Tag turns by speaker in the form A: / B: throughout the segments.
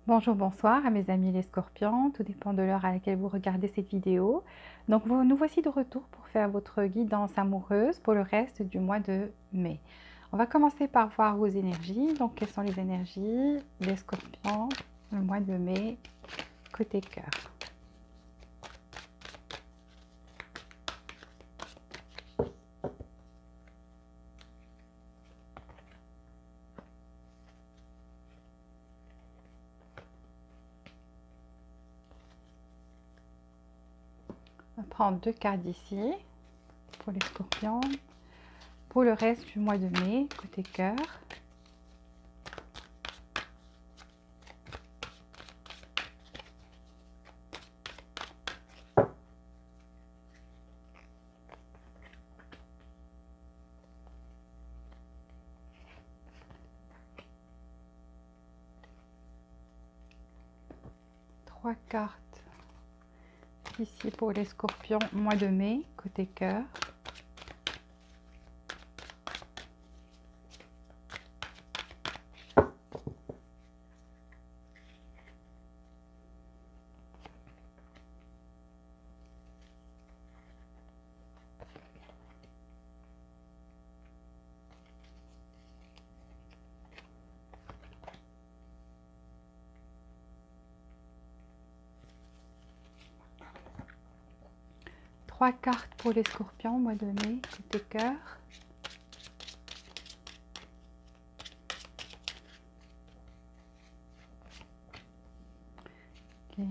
A: Bonjour, bonsoir à mes amis les scorpions, tout dépend de l'heure à laquelle vous regardez cette vidéo. Donc nous voici de retour pour faire votre guidance amoureuse pour le reste du mois de mai. On va commencer par voir vos énergies. Donc quelles sont les énergies des scorpions le mois de mai côté cœur. On va prendre deux cartes d'ici pour les scorpions. Pour le reste du mois de mai côté cœur. Trois cartes ici pour les scorpions mois de mai côté cœur. Trois cartes pour les scorpions mois de mai côté cœur. Okay.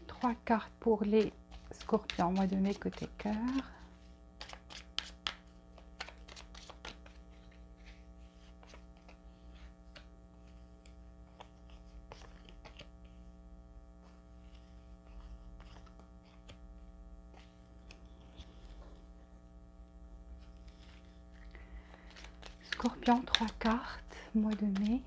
A: Trois cartes pour les scorpions mois de mai côté cœur. Scorpion, trois cartes mois de mai.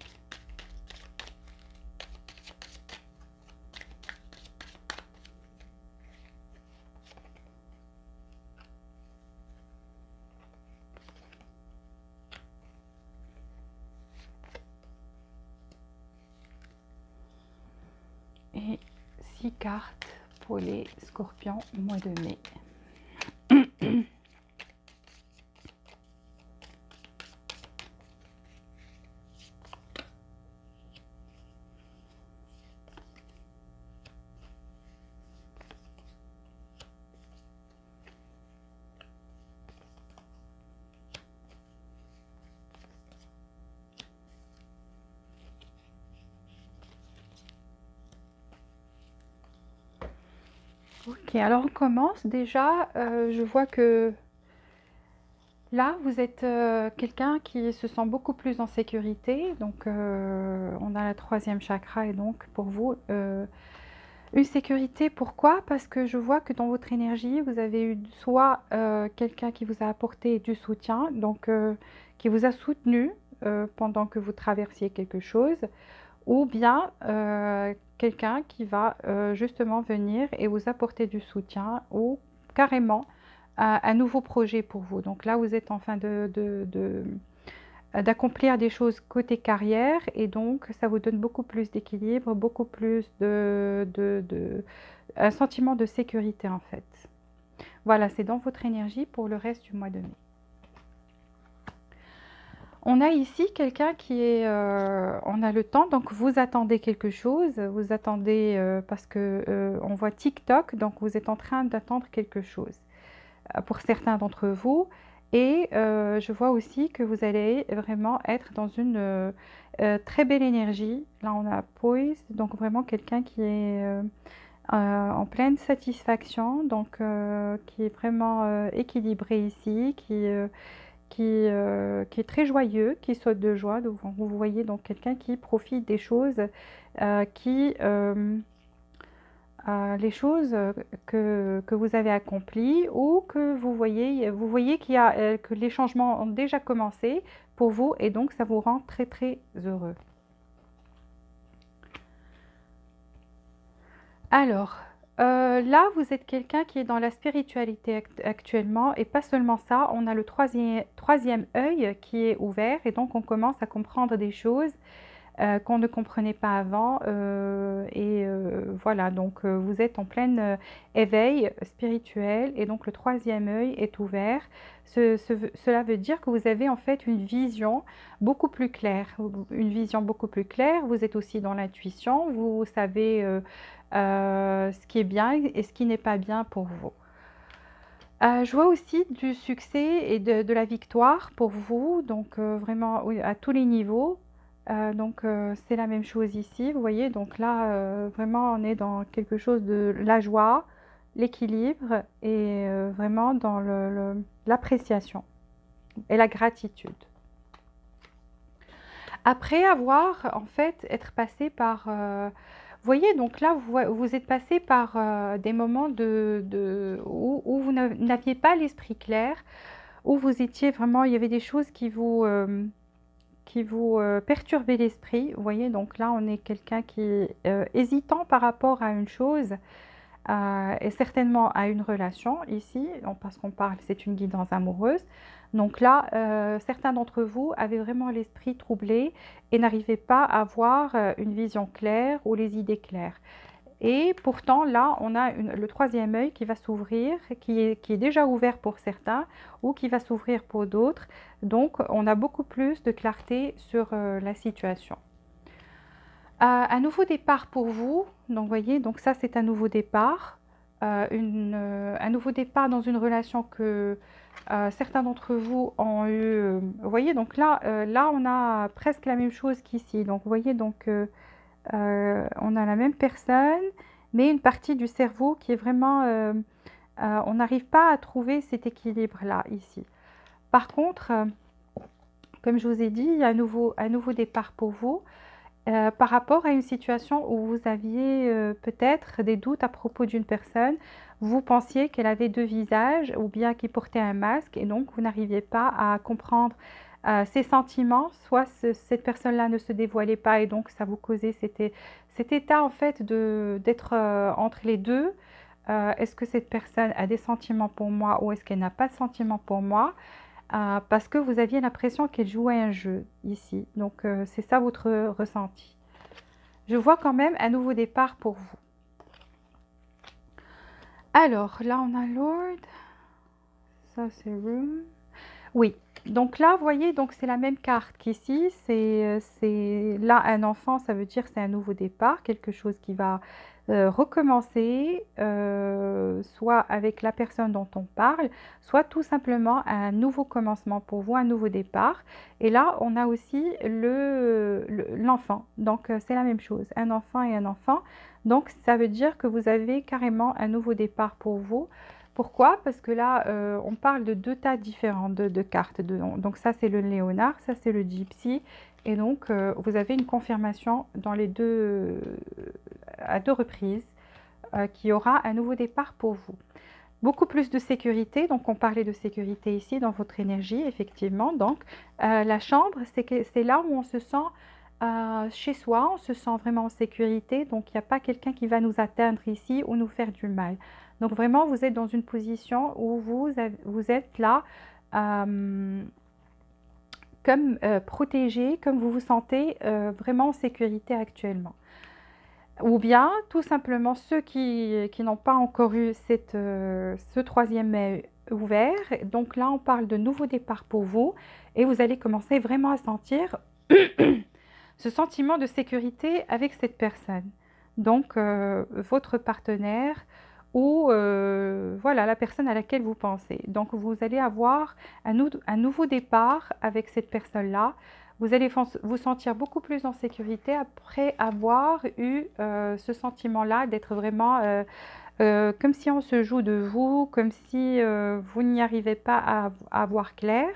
A: Et six cartes pour les scorpions mois de mai. Ok, alors on commence. Déjà, je vois que là, vous êtes quelqu'un qui se sent beaucoup plus en sécurité. Donc, on a la troisième chakra et donc pour vous, une sécurité. Pourquoi? Parce que je vois que dans votre énergie, vous avez eu soit quelqu'un qui vous a apporté du soutien, donc qui vous a soutenu pendant que vous traversiez quelque chose, ou bien quelqu'un qui va justement venir et vous apporter du soutien ou carrément un nouveau projet pour vous. Donc là, vous êtes en train d'accomplir des choses côté carrière et donc ça vous donne beaucoup plus d'équilibre, beaucoup plus un sentiment de sécurité en fait. Voilà, c'est dans votre énergie pour le reste du mois de mai. On a ici quelqu'un qui est, on a le temps, donc vous attendez quelque chose, vous attendez parce que on voit TikTok, donc vous êtes en train d'attendre quelque chose pour certains d'entre vous. Et je vois aussi que vous allez vraiment être dans une très belle énergie. Là, on a Poise, donc vraiment quelqu'un qui est en pleine satisfaction, donc qui est vraiment équilibré ici, qui est très joyeux, qui saute de joie. Donc, vous voyez donc quelqu'un qui profite des choses, qui les choses que vous avez accomplies ou que vous voyez qu'il y a, que les changements ont déjà commencé pour vous et donc ça vous rend très très heureux. Alors, Là, vous êtes quelqu'un qui est dans la spiritualité actuellement et pas seulement ça, on a le troisième œil qui est ouvert et donc on commence à comprendre des choses qu'on ne comprenait pas avant. Voilà, donc vous êtes en plein éveil spirituel et donc le troisième œil est ouvert. Cela veut dire que vous avez en fait une vision beaucoup plus claire. Une vision beaucoup plus claire. Vous êtes aussi dans l'intuition. Vous savez ce qui est bien et ce qui n'est pas bien pour vous. Je vois aussi du succès et de la victoire pour vous, donc vraiment oui, à tous les niveaux. C'est la même chose ici, vous voyez. Donc là, vraiment, on est dans quelque chose de la joie, l'équilibre et vraiment dans l'appréciation et la gratitude. Après avoir, en fait, être passé par... vous voyez, donc là, vous êtes passé par des moments où vous n'aviez pas l'esprit clair, où vous étiez vraiment, il y avait des choses qui vous perturbaient l'esprit. Vous voyez, donc là, on est quelqu'un qui est hésitant par rapport à une chose et certainement à une relation ici, parce qu'on parle, c'est une guidance amoureuse. Donc là, certains d'entre vous avaient vraiment l'esprit troublé et n'arrivaient pas à avoir une vision claire ou les idées claires. Et pourtant, là, on a le troisième œil qui va s'ouvrir, qui est déjà ouvert pour certains ou qui va s'ouvrir pour d'autres. Donc, on a beaucoup plus de clarté sur la situation. Un nouveau départ pour vous. Donc, vous voyez, donc ça, c'est un nouveau départ. Un nouveau départ dans une relation que certains d'entre vous ont eu. Vous voyez, donc là, on a presque la même chose qu'ici. Donc, vous voyez, donc on a la même personne, mais une partie du cerveau qui est vraiment... on n'arrive pas à trouver cet équilibre-là, ici. Par contre, comme je vous ai dit, il y a un nouveau départ pour vous. Par rapport à une situation où vous aviez peut-être des doutes à propos d'une personne, vous pensiez qu'elle avait deux visages ou bien qu'elle portait un masque et donc vous n'arriviez pas à comprendre ses sentiments, soit cette personne-là ne se dévoilait pas et donc ça vous causait cet état en fait d'être entre les deux. Est-ce que cette personne a des sentiments pour moi ou est-ce qu'elle n'a pas de sentiments pour moi? Parce que vous aviez l'impression qu'elle jouait un jeu ici. Donc, c'est ça votre ressenti. Je vois quand même un nouveau départ pour vous. Alors, là, on a Lord. Ça, c'est Room. Oui. Donc là, vous voyez, donc c'est la même carte qu'ici. C'est là un enfant, ça veut dire que c'est un nouveau départ, quelque chose qui va recommencer, soit avec la personne dont on parle, soit tout simplement un nouveau commencement pour vous, un nouveau départ. Et là, on a aussi l'enfant. Donc c'est la même chose, un enfant et un enfant. Donc ça veut dire que vous avez carrément un nouveau départ pour vous. Pourquoi? Parce que là, on parle de deux tas différents de cartes. Donc ça, c'est le léonard, ça, c'est le gypsy. Et donc, vous avez une confirmation dans les deux, à deux reprises qu'il y aura un nouveau départ pour vous. Beaucoup plus de sécurité. Donc, on parlait de sécurité ici dans votre énergie, effectivement. Donc, la chambre, c'est là où on se sent chez soi, on se sent vraiment en sécurité. Donc, il n'y a pas quelqu'un qui va nous atteindre ici ou nous faire du mal. Donc vraiment, vous êtes dans une position où vous êtes là comme protégé, comme vous vous sentez vraiment en sécurité actuellement. Ou bien, tout simplement, ceux qui n'ont pas encore eu ce troisième œil ouvert. Donc là, on parle de nouveau départ pour vous et vous allez commencer vraiment à sentir ce sentiment de sécurité avec cette personne. Donc, votre partenaire ou voilà la personne à laquelle vous pensez. Donc vous allez avoir un nouveau départ avec cette personne-là. Vous allez vous sentir beaucoup plus en sécurité après avoir eu ce sentiment-là d'être vraiment comme si on se joue de vous, comme si vous n'y arrivez pas à voir clair.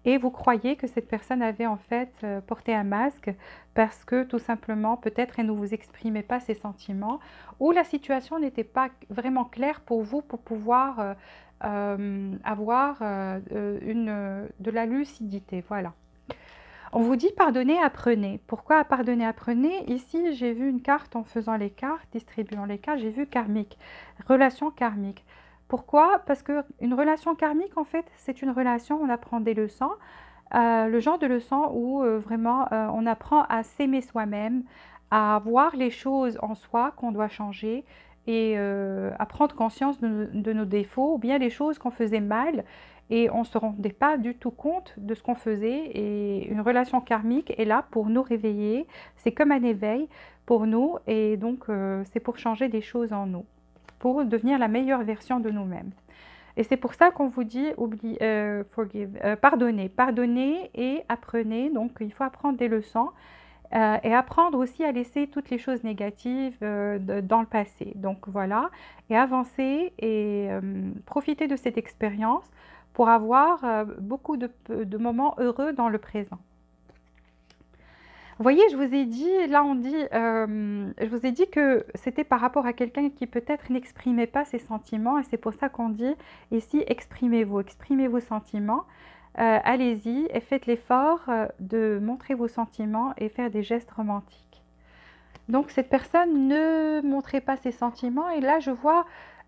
A: Et vous croyez que cette personne avait en fait porté un masque parce que tout simplement, peut-être elle ne vous exprimait pas ses sentiments ou la situation n'était pas vraiment claire pour vous pour pouvoir avoir de la lucidité. Voilà. On vous dit pardonnez, apprenez. Pourquoi pardonnez, apprenez? Ici, j'ai vu une carte en faisant les cartes, distribuant les cartes, j'ai vu karmique, relation karmique. Pourquoi? Parce qu'une relation karmique, en fait, c'est une relation, on apprend des leçons, le genre de leçon où vraiment on apprend à s'aimer soi-même, à voir les choses en soi qu'on doit changer et à prendre conscience de nos défauts ou bien les choses qu'on faisait mal et on ne se rendait pas du tout compte de ce qu'on faisait. Et une relation karmique est là pour nous réveiller, c'est comme un éveil pour nous et donc c'est pour changer des choses en nous, pour devenir la meilleure version de nous-mêmes. Et c'est pour ça qu'on vous dit pardonnez, pardonnez et apprenez. Donc il faut apprendre des leçons et apprendre aussi à laisser toutes les choses négatives dans le passé. Donc voilà, et avancer et profiter de cette expérience pour avoir beaucoup de moments heureux dans le présent. Vous voyez, je vous ai dit, là on dit, je vous ai dit que c'était par rapport à quelqu'un qui peut-être n'exprimait pas ses sentiments et c'est pour ça qu'on dit ici exprimez-vous, exprimez vos sentiments. Allez-y et faites l'effort de montrer vos sentiments et faire des gestes romantiques. Donc cette personne ne montrait pas ses sentiments et là je vois,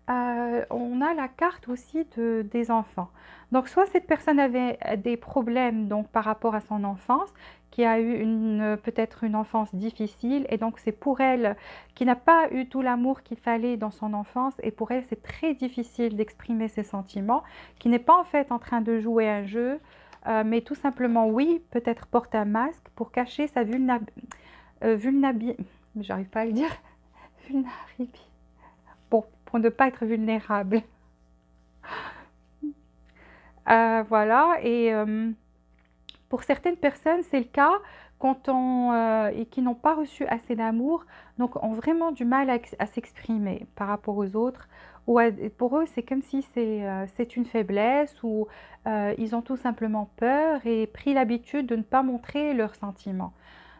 A: on a la carte aussi des enfants. Donc soit cette personne avait des problèmes donc par rapport à son enfance, qui a eu peut-être une enfance difficile et donc c'est pour elle qui n'a pas eu tout l'amour qu'il fallait dans son enfance et pour elle c'est très difficile d'exprimer ses sentiments, qui n'est pas en fait en train de jouer un jeu, mais tout simplement oui, peut-être porte un masque pour cacher sa j'arrive pas à le dire, vulnérabilité. Bon, pour ne pas être vulnérable. Voilà, et pour certaines personnes, c'est le cas quand et qui n'ont pas reçu assez d'amour, donc ont vraiment du mal à s'exprimer par rapport aux autres. Ou pour eux, c'est comme si c'est une faiblesse ou ils ont tout simplement peur et pris l'habitude de ne pas montrer leurs sentiments.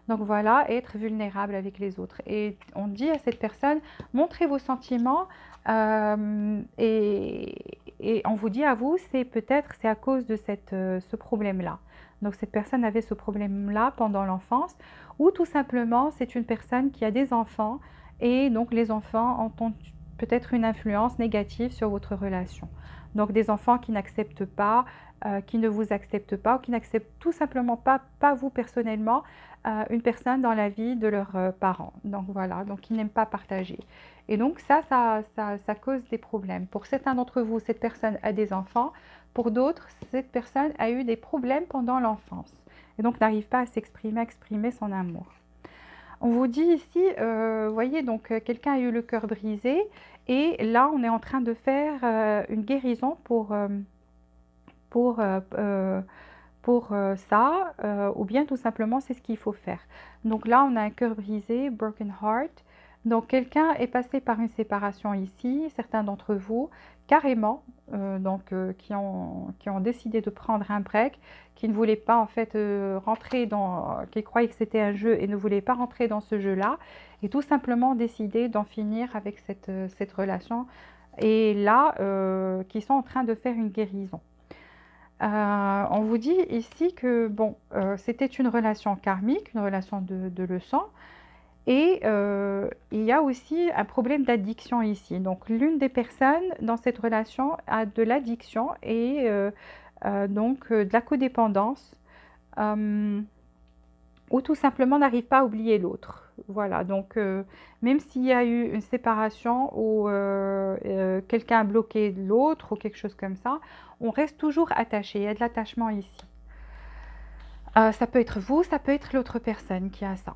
A: Donc voilà, être vulnérable avec les autres. Et on dit à cette personne, montrez vos sentiments et on vous dit à vous, c'est à cause de ce problème-là. Donc cette personne avait ce problème-là pendant l'enfance ou tout simplement c'est une personne qui a des enfants et donc les enfants ont peut-être une influence négative sur votre relation. Donc des enfants qui n'acceptent pas, qui ne vous acceptent pas ou qui n'acceptent tout simplement pas vous personnellement, une personne dans la vie de leurs parents. Donc voilà, donc ils n'aiment pas partager. Et donc ça cause des problèmes. Pour certains d'entre vous, cette personne a des enfants. Pour d'autres, cette personne a eu des problèmes pendant l'enfance. Et donc n'arrive pas à s'exprimer, à exprimer son amour. On vous dit ici, vous voyez, donc quelqu'un a eu le cœur brisé. Et là, on est en train de faire une guérison pour, ça, ou bien tout simplement c'est ce qu'il faut faire. Donc là, on a un cœur brisé, broken heart. Donc quelqu'un est passé par une séparation ici, certains d'entre vous, carrément, qui ont décidé de prendre un break, qui ne voulaient pas en fait rentrer qui croyaient que c'était un jeu et ne voulaient pas rentrer dans ce jeu-là, et tout simplement décider d'en finir avec cette relation, et là, qui sont en train de faire une guérison. On vous dit ici que bon, c'était une relation karmique, une relation de leçon, et il y a aussi un problème d'addiction ici. Donc l'une des personnes dans cette relation a de l'addiction et donc de la codépendance, ou tout simplement n'arrive pas à oublier l'autre. Voilà, donc même s'il y a eu une séparation ou quelqu'un a bloqué l'autre ou quelque chose comme ça, on reste toujours attaché, il y a de l'attachement ici. Ça peut être vous, ça peut être l'autre personne qui a ça.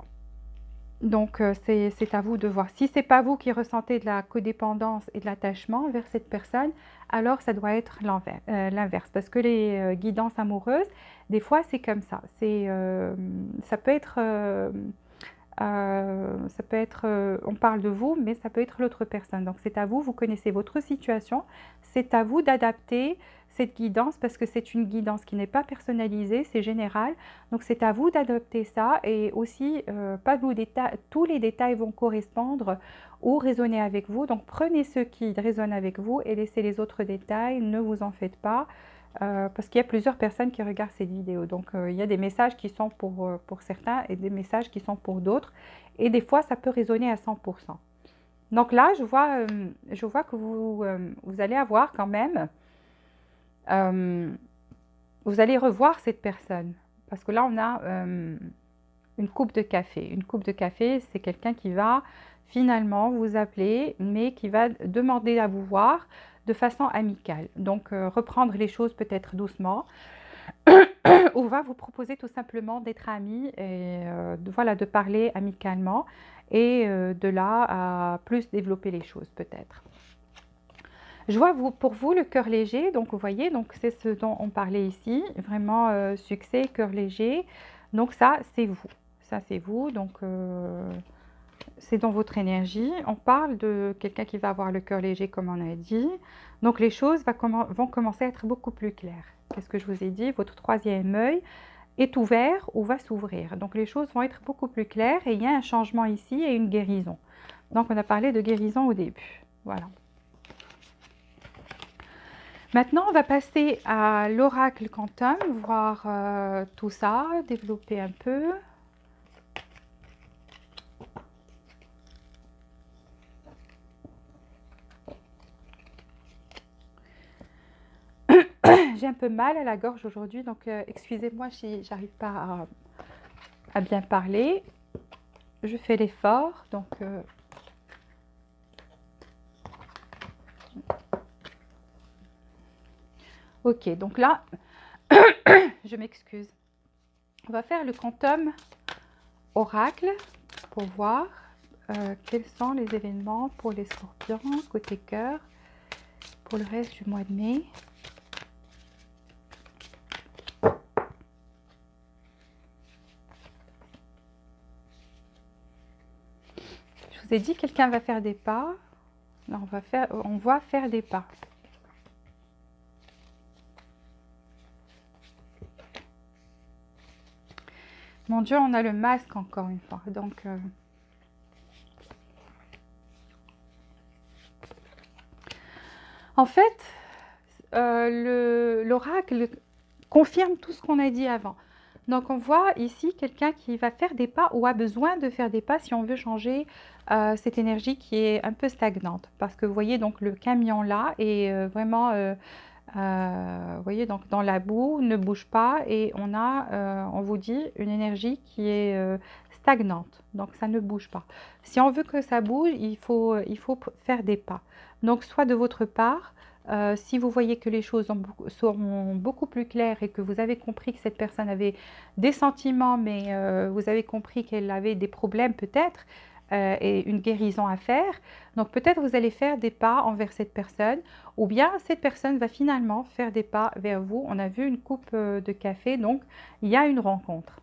A: Donc c'est à vous de voir. Si ce n'est pas vous qui ressentez de la codépendance et de l'attachement vers cette personne, alors ça doit être l'inverse. Parce que les guidances amoureuses, des fois c'est comme ça. Ça peut être, on parle de vous, mais ça peut être l'autre personne. Donc c'est à vous, vous connaissez votre situation, c'est à vous d'adapter cette guidance parce que c'est une guidance qui n'est pas personnalisée, c'est général. Donc c'est à vous d'adopter ça et aussi pas tous les détails vont correspondre ou résonner avec vous. Donc prenez ceux qui résonnent avec vous et laissez les autres détails, ne vous en faites pas. parce qu'il y a plusieurs personnes qui regardent cette vidéo. Donc, il y a des messages qui sont pour certains et des messages qui sont pour d'autres. Et des fois, ça peut résonner à 100%. Donc là, je vois que vous allez avoir quand même, vous allez revoir cette personne. Parce que là, on a une coupe de café. Une coupe de café, c'est quelqu'un qui va finalement vous appeler, mais qui va demander à vous voir de façon amicale. Donc, reprendre les choses peut-être doucement, ou va vous proposer tout simplement d'être amis et voilà, de parler amicalement et de là à plus développer les choses peut-être. Je vois pour vous le cœur léger, donc vous voyez, donc c'est ce dont on parlait ici, vraiment succès, cœur léger. Donc ça, c'est vous. Ça, c'est vous, donc c'est dans votre énergie. On parle de quelqu'un qui va avoir le cœur léger, comme on a dit. Donc les choses vont commencer à être beaucoup plus claires. Qu'est-ce que je vous ai dit? Votre troisième œil est ouvert ou va s'ouvrir. Donc les choses vont être beaucoup plus claires et il y a un changement ici et une guérison. Donc on a parlé de guérison au début. Voilà. Maintenant, on va passer à l'oracle quantum, voir tout ça, développer un peu. J'ai un peu mal à la gorge aujourd'hui, donc excusez-moi si j'arrive pas à bien parler. Je fais l'effort, donc ok, donc là, je m'excuse. On va faire le quantum oracle pour voir quels sont les événements pour les scorpions côté cœur pour le reste du mois de mai. Je vous ai dit, quelqu'un va faire des pas. Là, on va faire des pas. Mon Dieu, on a le masque encore une fois. Donc, en fait, l'oracle confirme tout ce qu'on a dit avant. Donc, on voit ici quelqu'un qui va faire des pas ou a besoin de faire des pas si on veut changer cette énergie qui est un peu stagnante. Parce que vous voyez, donc le camion là est vraiment, vous voyez, donc dans la boue, ne bouge pas et on vous dit, une énergie qui est stagnante. Donc, ça ne bouge pas. Si on veut que ça bouge, il faut faire des pas. Donc, soit de votre part, si vous voyez que les choses sont beaucoup plus claires et que vous avez compris que cette personne avait des sentiments, mais vous avez compris qu'elle avait des problèmes peut-être et une guérison à faire, donc peut-être vous allez faire des pas envers cette personne ou bien cette personne va finalement faire des pas vers vous. On a vu une coupe de café, donc il y a une rencontre.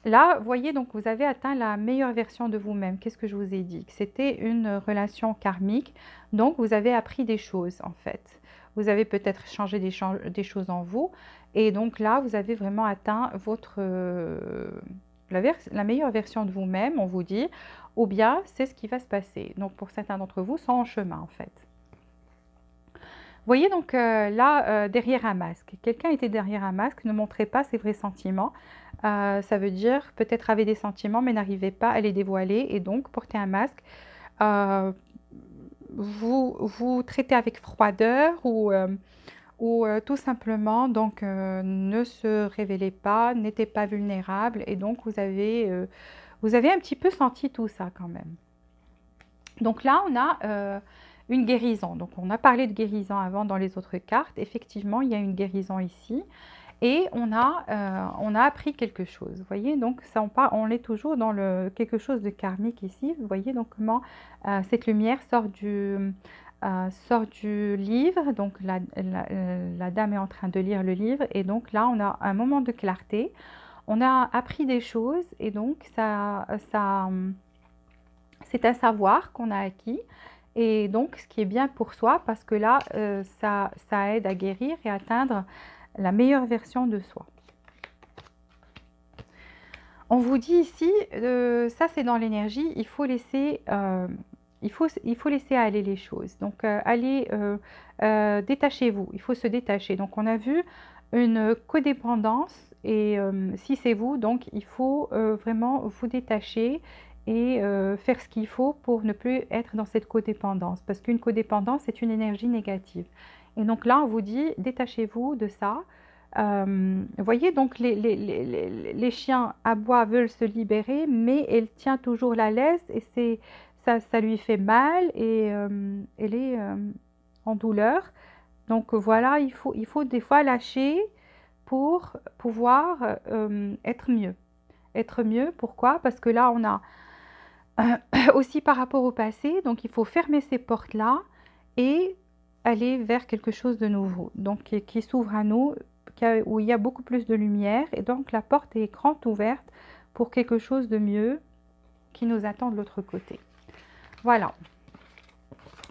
A: Là, vous voyez, donc vous avez atteint la meilleure version de vous-même. Qu'est-ce que je vous ai dit? C'était une relation karmique. Donc, vous avez appris des choses, en fait. Vous avez peut-être changé des choses en vous. Et donc là, vous avez vraiment atteint la meilleure version de vous-même, on vous dit. Ou bien, c'est ce qui va se passer. Donc, pour certains d'entre vous, sont en chemin, en fait. Vous voyez donc là, derrière un masque. Quelqu'un était derrière un masque, ne montrait pas ses vrais sentiments. Ça veut dire peut-être avait des sentiments mais n'arrivait pas à les dévoiler et donc porter un masque. Euh, vous traitez avec froideur ou tout simplement donc ne se révélez pas, n'était pas vulnérable et donc vous avez un petit peu senti tout ça quand même. Donc là, on a une guérison. Donc on a parlé de guérison avant dans les autres cartes. Effectivement, il y a une guérison ici. Et on a appris quelque chose. Vous voyez, donc ça, on est toujours dans quelque chose de karmique ici. Vous voyez donc comment cette lumière sort du livre. Donc la dame est en train de lire le livre. Et donc là, on a un moment de clarté. On a appris des choses. Et donc, c'est un savoir qu'on a acquis. Et donc, ce qui est bien pour soi, parce que là, ça aide à guérir et à atteindre la meilleure version de soi. On vous dit ici, ça c'est dans l'énergie, il faut laisser il faut laisser aller les choses. Donc, détachez-vous. Il faut se détacher. Donc, on a vu une codépendance et si c'est vous, donc il faut vraiment vous détacher et faire ce qu'il faut pour ne plus être dans cette codépendance. Parce qu'une codépendance, c'est une énergie négative. Et donc là, on vous dit, détachez-vous de ça. Vous voyez, donc les chiens aboient, veulent se libérer, mais elle tient toujours la laisse et ça lui fait mal et elle est en douleur. Donc voilà, il faut des fois lâcher pour pouvoir être mieux. Être mieux, pourquoi? Parce que là, on a aussi par rapport au passé, donc il faut fermer ces portes-là et aller vers quelque chose de nouveau, donc qui s'ouvre à nous, où il y a beaucoup plus de lumière, et donc la porte est grande ouverte pour quelque chose de mieux qui nous attend de l'autre côté. Voilà.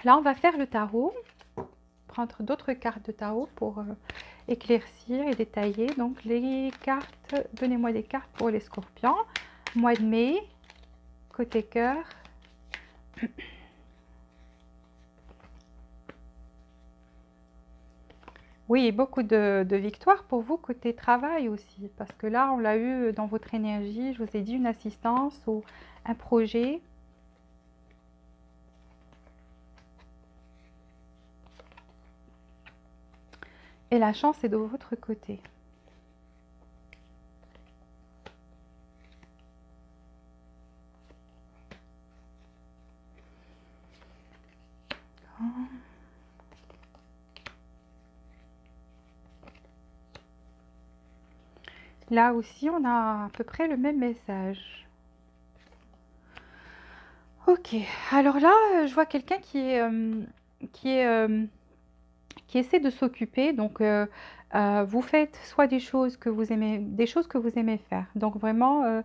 A: Là, on va faire le tarot, prendre d'autres cartes de tarot pour éclaircir et détailler. Donc les cartes, donnez-moi des cartes pour les scorpions. Mois de mai, côté cœur. Oui, beaucoup de victoires pour vous côté travail aussi, parce que là, on l'a eu dans votre énergie, je vous ai dit une assistance ou un projet. Et la chance est de votre côté. Là aussi, on a à peu près le même message. Ok, alors là, je vois quelqu'un qui est, qui essaie de s'occuper. Donc, vous faites soit des choses que vous aimez, faire. Donc, vraiment,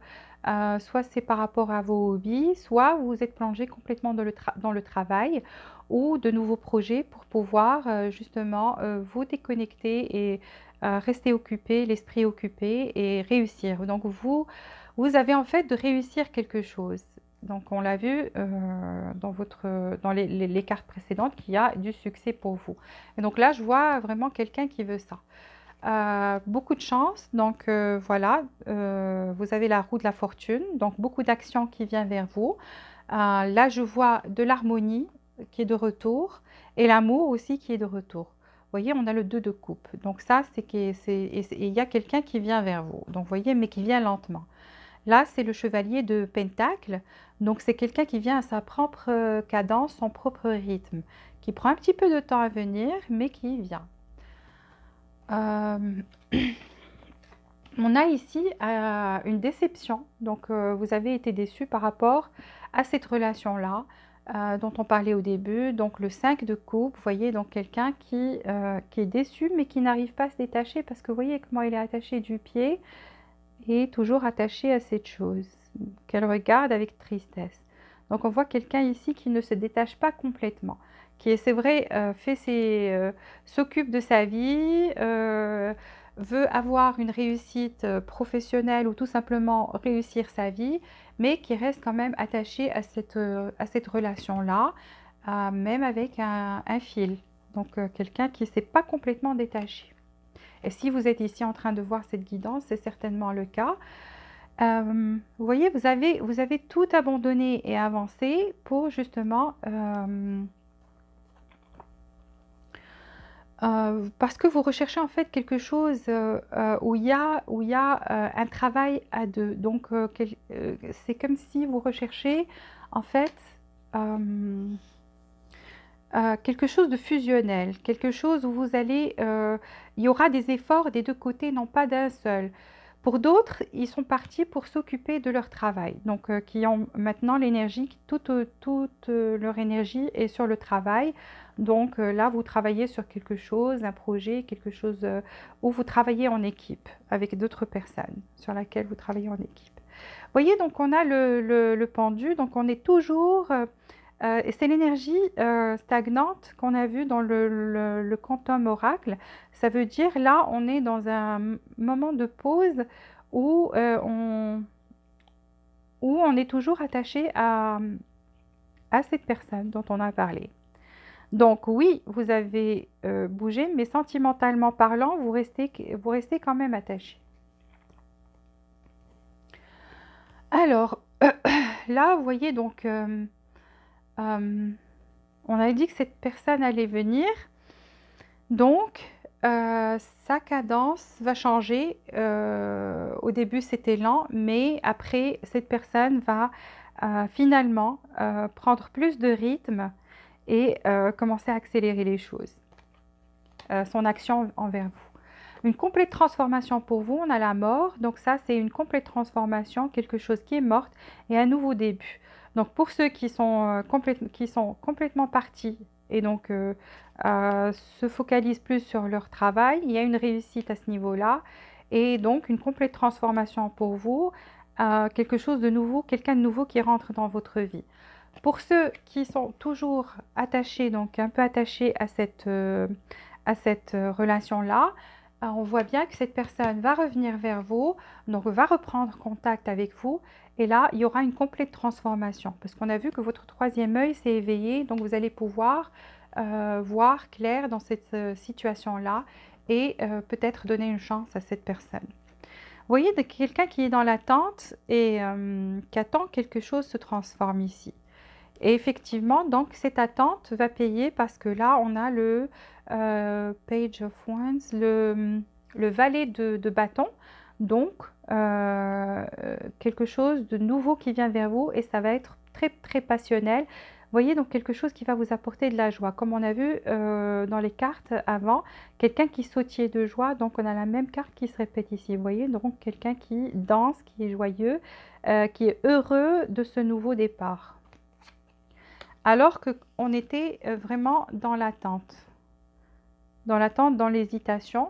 A: soit c'est par rapport à vos hobbies, soit vous êtes plongé complètement dans le travail ou de nouveaux projets pour pouvoir justement vous déconnecter et rester occupé, l'esprit occupé et réussir. Donc, vous avez en fait de réussir quelque chose. Donc, on l'a vu dans les cartes précédentes qu'il y a du succès pour vous. Et donc là, je vois vraiment quelqu'un qui veut ça. Beaucoup de chance. Donc voilà, vous avez la roue de la fortune. Donc beaucoup d'actions qui viennent vers vous. Là, je vois de l'harmonie qui est de retour et l'amour aussi qui est de retour. Vous voyez, on a le 2 de coupe. Donc ça, et il y a quelqu'un qui vient vers vous. Donc vous voyez, mais qui vient lentement. Là, c'est le chevalier de Pentacle. Donc, c'est quelqu'un qui vient à sa propre cadence, son propre rythme, qui prend un petit peu de temps à venir, mais qui vient. Euh, on a ici une déception. Donc, vous avez été déçu par rapport à cette relation-là dont on parlait au début. Donc, le 5 de coupe, vous voyez, donc quelqu'un qui est déçu, mais qui n'arrive pas à se détacher parce que vous voyez comment il est attaché du pied et toujours attachée à cette chose qu'elle regarde avec tristesse. Donc on voit quelqu'un ici qui ne se détache pas complètement, qui c'est vrai, s'occupe de sa vie, veut avoir une réussite professionnelle ou tout simplement réussir sa vie, mais qui reste quand même attaché à cette relation-là, même avec un fil. Donc quelqu'un qui ne s'est pas complètement détaché. Et si vous êtes ici en train de voir cette guidance, c'est certainement le cas. Vous voyez, vous avez tout abandonné et avancé pour justement, parce que vous recherchez en fait quelque chose où il y a un travail à deux. Donc, c'est comme si vous recherchez en fait quelque chose de fusionnel, quelque chose où il y aura des efforts des deux côtés, non pas d'un seul. Pour d'autres, ils sont partis pour s'occuper de leur travail, donc qui ont maintenant l'énergie, toute leur énergie est sur le travail. Donc là, vous travaillez sur quelque chose, un projet, quelque chose où vous travaillez en équipe avec d'autres personnes, sur laquelle vous travaillez en équipe. Vous voyez, donc on a le pendu, donc on est toujours et c'est l'énergie stagnante qu'on a vue dans le quantum oracle. Ça veut dire là, on est dans un moment de pause où, où on est toujours attaché à cette personne dont on a parlé. Donc oui, vous avez bougé, mais sentimentalement parlant, vous restez quand même attaché. Alors, là, vous voyez, donc, on avait dit que cette personne allait venir. Donc, sa cadence va changer. Au début, c'était lent, mais après, cette personne va finalement prendre plus de rythme et commencer à accélérer les choses, son action envers vous. Une complète transformation pour vous, on a la mort, donc ça c'est une complète transformation, quelque chose qui est morte et un nouveau début. Donc pour ceux qui sont complètement partis et donc se focalisent plus sur leur travail, il y a une réussite à ce niveau-là et donc une complète transformation pour vous, quelque chose de nouveau, quelqu'un de nouveau qui rentre dans votre vie. Pour ceux qui sont toujours attachés, donc un peu attachés à cette relation-là, on voit bien que cette personne va revenir vers vous, donc va reprendre contact avec vous, et là, il y aura une complète transformation, parce qu'on a vu que votre troisième œil s'est éveillé, donc vous allez pouvoir voir clair dans cette situation-là, et peut-être donner une chance à cette personne. Vous voyez, quelqu'un qui est dans l'attente et qui attend que quelque chose se transforme ici. Et effectivement, donc cette attente va payer parce que là, on a le Page of Wands, le valet de bâton. Donc, quelque chose de nouveau qui vient vers vous et ça va être très, très passionnel. Vous voyez, donc quelque chose qui va vous apporter de la joie. Comme on a vu dans les cartes avant, quelqu'un qui sautillait de joie. Donc, on a la même carte qui se répète ici. Vous voyez, donc quelqu'un qui danse, qui est joyeux, qui est heureux de ce nouveau départ. Alors qu'on était vraiment dans l'attente, dans l'hésitation.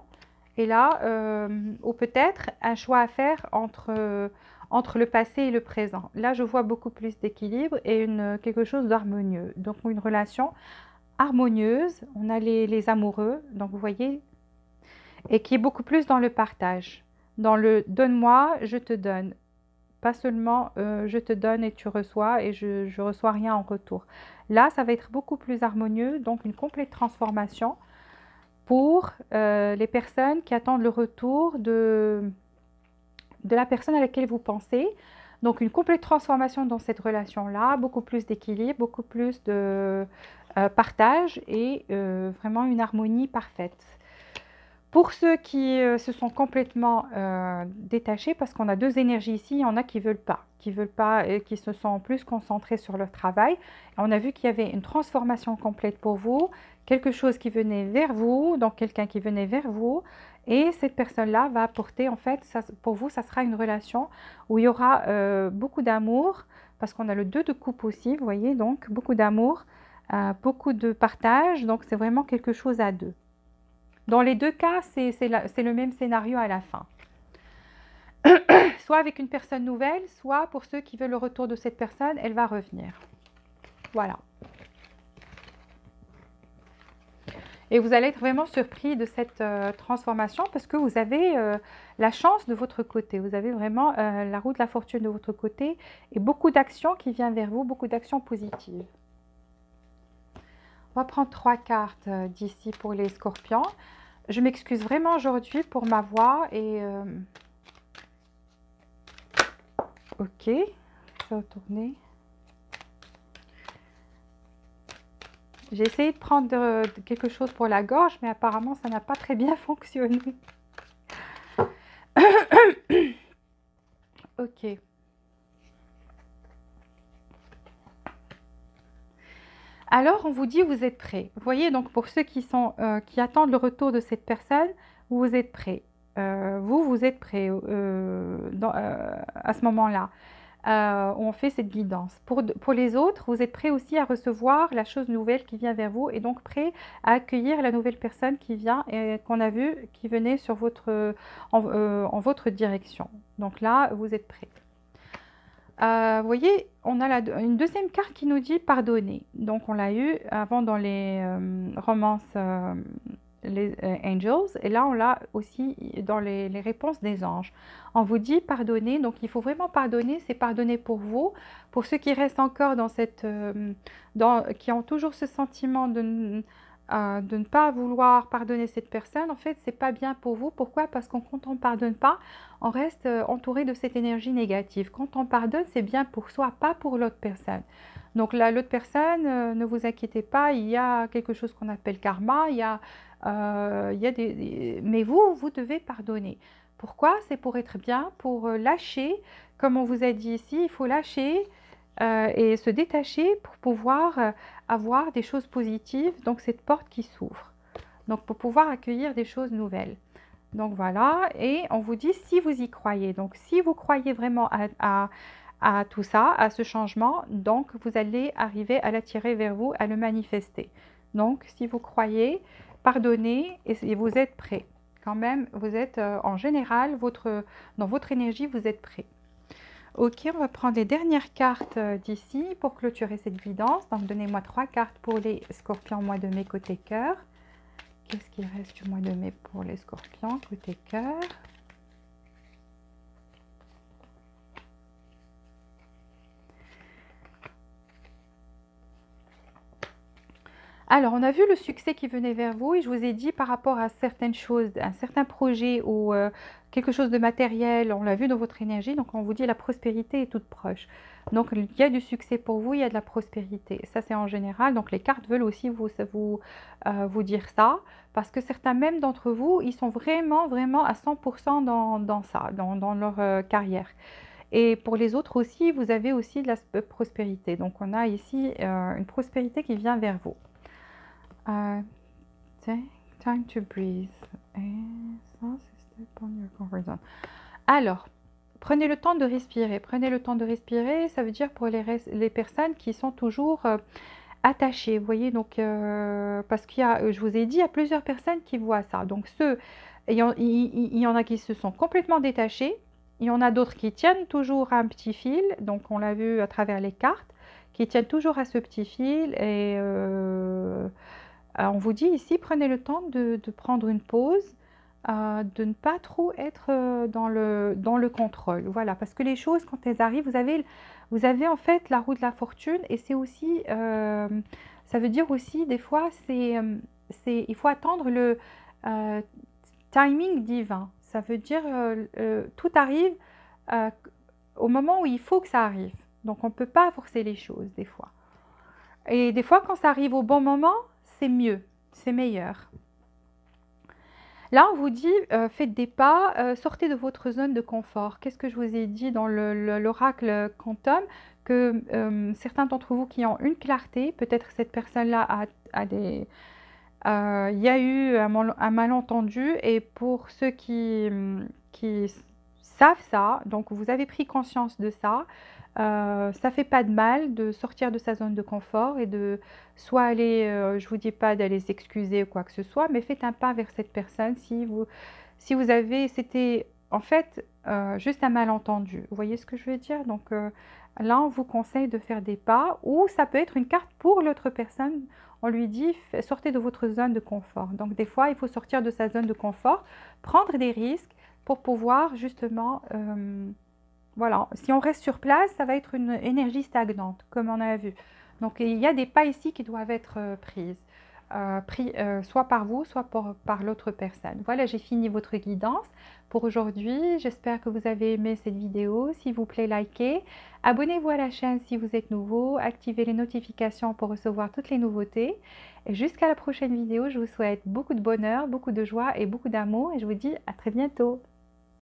A: Et là, ou peut-être un choix à faire entre le passé et le présent. Là, je vois beaucoup plus d'équilibre et quelque chose d'harmonieux. Donc, une relation harmonieuse. On a les amoureux, donc vous voyez, et qui est beaucoup plus dans le partage. Dans le « donne-moi, je te donne ». Pas seulement je te donne et tu reçois et je reçois rien en retour. Là, ça va être beaucoup plus harmonieux, donc une complète transformation pour les personnes qui attendent le retour de la personne à laquelle vous pensez. Donc une complète transformation dans cette relation-là, beaucoup plus d'équilibre, beaucoup plus de partage et vraiment une harmonie parfaite. Pour ceux qui se sont complètement détachés, parce qu'on a deux énergies ici, il y en a qui ne veulent pas et qui se sont plus concentrés sur leur travail. On a vu qu'il y avait une transformation complète pour vous, quelque chose qui venait vers vous, donc quelqu'un qui venait vers vous, et cette personne-là va apporter, en fait, ça, pour vous, ça sera une relation où il y aura beaucoup d'amour, parce qu'on a le 2 de coupe aussi, vous voyez, donc beaucoup d'amour, beaucoup de partage, donc c'est vraiment quelque chose à deux. Dans les deux cas, c'est le même scénario à la fin. Soit avec une personne nouvelle, soit pour ceux qui veulent le retour de cette personne, elle va revenir. Voilà. Et vous allez être vraiment surpris de cette transformation parce que vous avez la chance de votre côté. Vous avez vraiment la roue de la fortune de votre côté et beaucoup d'actions qui viennent vers vous, beaucoup d'actions positives. On va prendre 3 cartes d'ici pour les scorpions. Je m'excuse vraiment aujourd'hui pour ma voix et... Ok, ça va tourner. J'ai essayé de prendre quelque chose pour la gorge, mais apparemment ça n'a pas très bien fonctionné. Ok. Alors, on vous dit, vous êtes prêts. Vous voyez, donc pour ceux qui attendent le retour de cette personne, vous êtes prêts. Vous êtes prêts à ce moment-là. On fait cette guidance. Pour les autres, vous êtes prêts aussi à recevoir la chose nouvelle qui vient vers vous et donc prêts à accueillir la nouvelle personne qui vient et qu'on a vu qui venait sur en votre direction. Donc là, vous êtes prêts. Vous voyez, on a une deuxième carte qui nous dit pardonner. Donc on l'a eu avant dans les romances les angels, et là on l'a aussi dans les réponses des anges. On vous dit pardonner, donc il faut vraiment pardonner, c'est pardonner pour vous, pour ceux qui restent encore dans cette, qui ont toujours ce sentiment de ne pas vouloir pardonner cette personne. En fait, c'est pas bien pour vous. Pourquoi? Parce que quand on pardonne pas, on reste entouré de cette énergie négative. Quand on pardonne, c'est bien pour soi, pas pour l'autre personne. Donc là, l'autre personne, ne vous inquiétez pas, il y a quelque chose qu'on appelle karma, il y a mais vous devez pardonner. Pourquoi? C'est pour être bien, pour lâcher, comme on vous a dit ici, il faut lâcher et se détacher pour pouvoir avoir des choses positives, donc cette porte qui s'ouvre, donc pour pouvoir accueillir des choses nouvelles. Donc voilà, et on vous dit si vous y croyez, donc si vous croyez vraiment à tout ça, à ce changement, donc vous allez arriver à l'attirer vers vous, à le manifester. Donc si vous croyez, pardonnez et vous êtes prêt. Quand même, vous êtes en général, dans votre énergie, vous êtes prêt. Ok, on va prendre les dernières cartes d'ici pour clôturer cette guidance. Donc donnez-moi 3 cartes pour les scorpions mois de mai côté cœur. Qu'est-ce qui reste du mois de mai pour les scorpions côté cœur? Alors, on a vu le succès qui venait vers vous et je vous ai dit par rapport à certaines choses, un certain projet ou quelque chose de matériel, on l'a vu dans votre énergie, donc on vous dit la prospérité est toute proche. Donc, il y a du succès pour vous, il y a de la prospérité. Ça, c'est en général. Donc, les cartes veulent aussi vous dire ça parce que certains même d'entre vous, ils sont vraiment, vraiment à 100% dans ça, dans leur carrière. Et pour les autres aussi, vous avez aussi de la prospérité. Donc, on a ici une prospérité qui vient vers vous. Time to breathe. Et ça, c'est step on your comfort zone. Alors, prenez le temps de respirer. Prenez le temps de respirer, ça veut dire pour les personnes qui sont toujours attachées. Vous voyez, donc, parce qu'il y a, je vous ai dit, il y a plusieurs personnes qui voient ça. Donc, il y en a qui se sont complètement détachés. Il y en a d'autres qui tiennent toujours à un petit fil. Donc, on l'a vu à travers les cartes, qui tiennent toujours à ce petit fil et on vous dit ici, prenez le temps de prendre une pause, de ne pas trop être dans le contrôle. Voilà, parce que les choses, quand elles arrivent, vous avez en fait la roue de la fortune et c'est aussi, ça veut dire aussi, des fois, il faut attendre le timing divin. Ça veut dire, tout arrive au moment où il faut que ça arrive. Donc, on ne peut pas forcer les choses, des fois. Et des fois, quand ça arrive au bon moment, c'est mieux, c'est meilleur. Là, on vous dit, faites des pas, sortez de votre zone de confort. Qu'est-ce que je vous ai dit dans l'oracle Quantum? Que certains d'entre vous qui ont une clarté, peut-être cette personne-là a des... Il y a eu un malentendu et pour ceux qui savent ça, donc vous avez pris conscience de ça, ça fait pas de mal de sortir de sa zone de confort et de soit aller, je vous dis pas d'aller s'excuser ou quoi que ce soit, mais faites un pas vers cette personne si vous avez, c'était en fait juste un malentendu. Vous voyez ce que je veux dire? Donc là, on vous conseille de faire des pas ou ça peut être une carte pour l'autre personne. On lui dit sortez de votre zone de confort. Donc des fois, il faut sortir de sa zone de confort, prendre des risques pour pouvoir justement voilà, si on reste sur place, ça va être une énergie stagnante, comme on a vu. Donc, il y a des pas ici qui doivent être pris soit par vous, soit par l'autre personne. Voilà, j'ai fini votre guidance pour aujourd'hui. J'espère que vous avez aimé cette vidéo. S'il vous plaît, likez. Abonnez-vous à la chaîne si vous êtes nouveau. Activez les notifications pour recevoir toutes les nouveautés. Et jusqu'à la prochaine vidéo, je vous souhaite beaucoup de bonheur, beaucoup de joie et beaucoup d'amour. Et je vous dis à très bientôt.